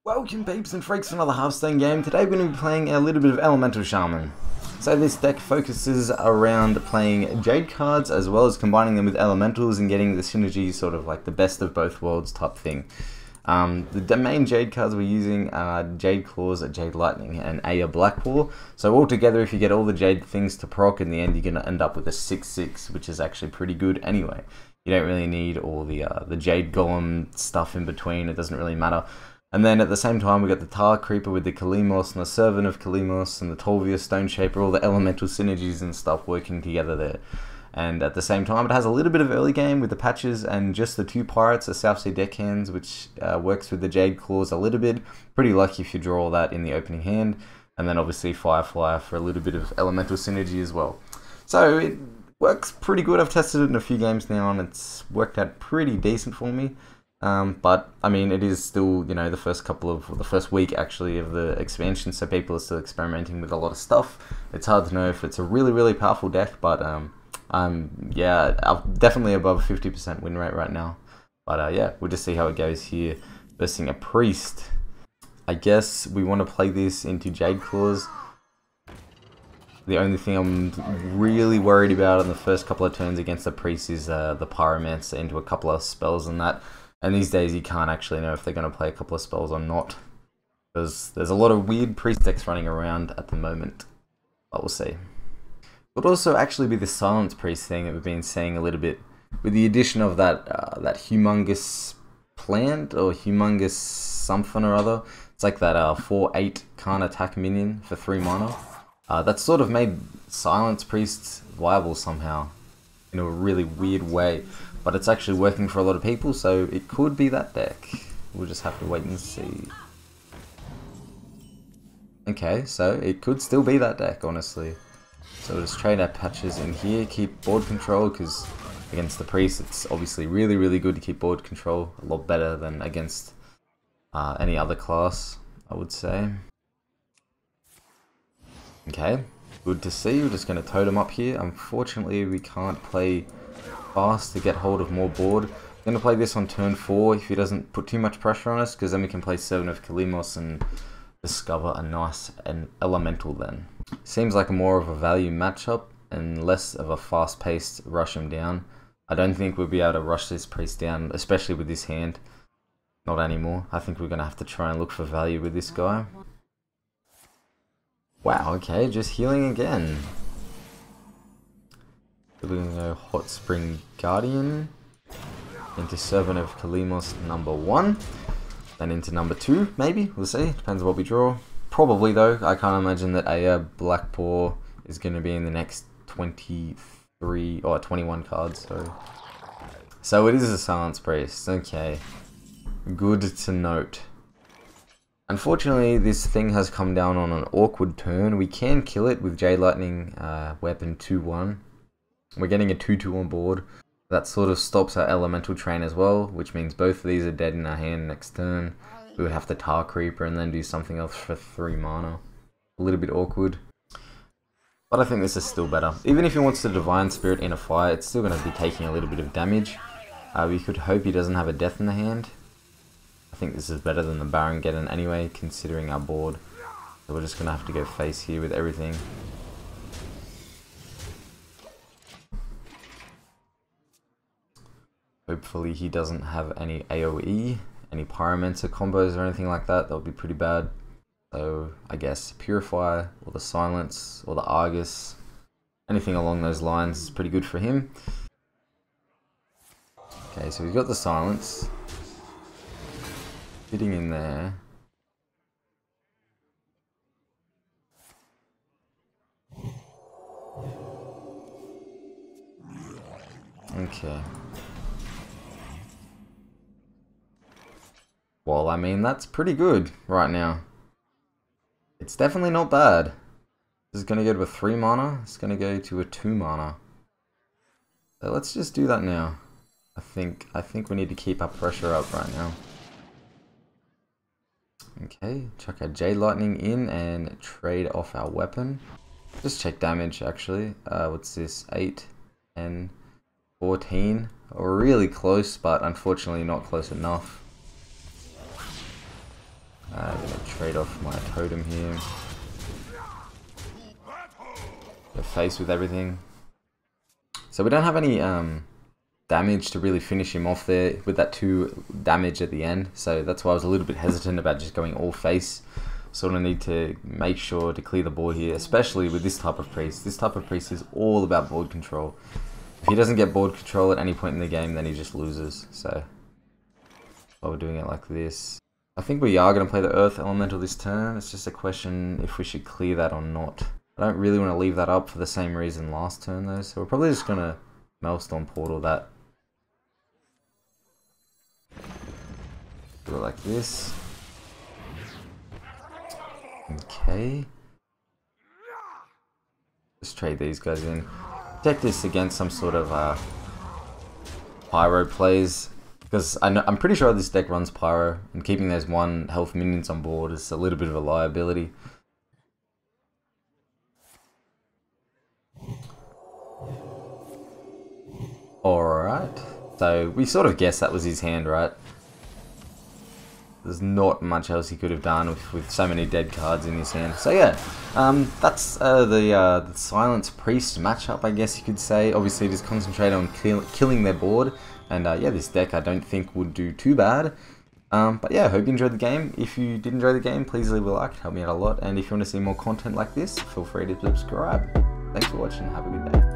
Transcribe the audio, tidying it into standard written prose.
Welcome peeps and freaks to another Hearthstone game. Today we're going to be playing a little bit of Elemental Shaman. So this deck focuses around playing Jade cards as well as combining them with Elementals and getting the synergy, sort of like the best of both worlds type thing. The main Jade cards we're using are Jade Claws, Jade Lightning and Aya Blackpool. So altogether, if you get all the Jade things to proc, in the end you're going to end up with a 6/6, which is actually pretty good anyway. You don't really need all the Jade Golem stuff in between, it doesn't really matter. And then at the same time, we got the Tar Creeper with the Kalimos and the Servant of Kalimos and the Tolvia Stone Shaper, all the elemental synergies and stuff working together there. And at the same time, it has a little bit of early game with the patches and just the 2 Pirates, the Southsea Deckhands, which works with the Jade Claws a little bit. Pretty lucky if you draw all that in the opening hand. And then obviously Firefly for a little bit of elemental synergy as well. So it works pretty good. I've tested it in a few games now and it's worked out pretty decent for me. But I mean, it is still, you know, the first week actually of the expansion, so people are still experimenting with a lot of stuff. It's hard to know if it's a really powerful deck, but yeah, I'm definitely above 50% win rate right now. But yeah, we'll just see how it goes here versus a Priest. I guess we want to play this into Jade Claws. The only thing I'm really worried about in the first couple of turns against the Priest is the Pyromancer into a couple of spells and that. And these days you can't actually know if they're going to play a couple of spells or not. Because there's a lot of weird Priest decks running around at the moment. But we'll see. It would also actually be the Silence Priest thing that we've been seeing a little bit. With the addition of that humongous plant or humongous something or other. It's like that 4/8 can't attack minion for 3 mana. That's sort of made Silence Priests viable somehow. In a really weird way. But it's actually working for a lot of people, so it could be that deck. We'll just have to wait and see. Okay, so it could still be that deck, honestly. So we'll just trade our patches in here, keep board control, because against the Priest, it's obviously really good to keep board control. A lot better than against any other class, I would say. Okay, good to see. We're just going to totem up here. Unfortunately, we can't play fast to get hold of more board. I'm going to play this on turn 4 if he doesn't put too much pressure on us, because then we can play Servant of Kalimos and discover a nice elemental then. Seems like more of a value matchup and less of a fast-paced rush him down. I don't think we'll be able to rush this Priest down, especially with this hand. Not anymore. I think we're going to have to try and look for value with this guy. Wow, okay, just healing again. We're going to go Hot Spring Guardian into Servant of Kalimos number 1, then into number 2, maybe, we'll see, depends on what we draw. Probably though, I can't imagine that Aya Blackpool is going to be in the next 23 or 21 cards, so it is a Silence Priest, okay, good to note. Unfortunately, this thing has come down on an awkward turn. We can kill it with Jade Lightning weapon 2/1. We're getting a 2/2 on board. That sort of stops our elemental train as well, which means both of these are dead in our hand next turn. We would have to Tar Creeper and then do something else for 3 mana. A little bit awkward. But I think this is still better. Even if he wants to Divine Spirit in a fight, it's still going to be taking a little bit of damage. We could hope he doesn't have a death in the hand. I think this is better than the Baron Geddon anyway, considering our board. So we're just going to have to go face here with everything. Hopefully he doesn't have any AoE, any Pyromancer combos or anything like that. That would be pretty bad. So I guess Purify or the Silence or the Argus, anything along those lines is pretty good for him. Okay, so we've got the Silence. Fitting in there. Okay. Well, I mean, that's pretty good right now. It's definitely not bad. This is going to go to a 3 mana. It's going to go to a 2 mana. So let's just do that now. I think we need to keep our pressure up right now. Okay, chuck our Jade Lightning in and trade off our weapon. Just check damage actually. What's this? 8, 10, 14. Really close, but unfortunately not close enough. I'm gonna trade off my totem here. Go face with everything. So we don't have any damage to really finish him off there with that 2 damage at the end. So that's why I was a little bit hesitant about just going all face. Sort of need to make sure to clear the board here, especially with this type of priest. This type of priest is all about board control. If he doesn't get board control at any point in the game, then he just loses. So while we're doing it like this, I think we are going to play the Earth Elemental this turn. It's just a question if we should clear that or not. I don't really want to leave that up for the same reason last turn though, so we're probably just going to Maelstrom Portal that. Do it like this. Okay. Just trade these guys in. Protect this against some sort of Pyro plays. Because I'm pretty sure this deck runs Pyro, and keeping those 1 health minions on board is a little bit of a liability. Alright, so we sort of guessed that was his hand, right? There's not much else he could have done with so many dead cards in his hand. So yeah, that's the Silence Priest matchup, I guess you could say. Obviously just concentrate on killing their board. And yeah, this deck I don't think would do too bad. But yeah, I hope you enjoyed the game. If you did enjoy the game, please leave a like, it helped me out a lot. And if you want to see more content like this, feel free to subscribe. Thanks for watching, have a good day.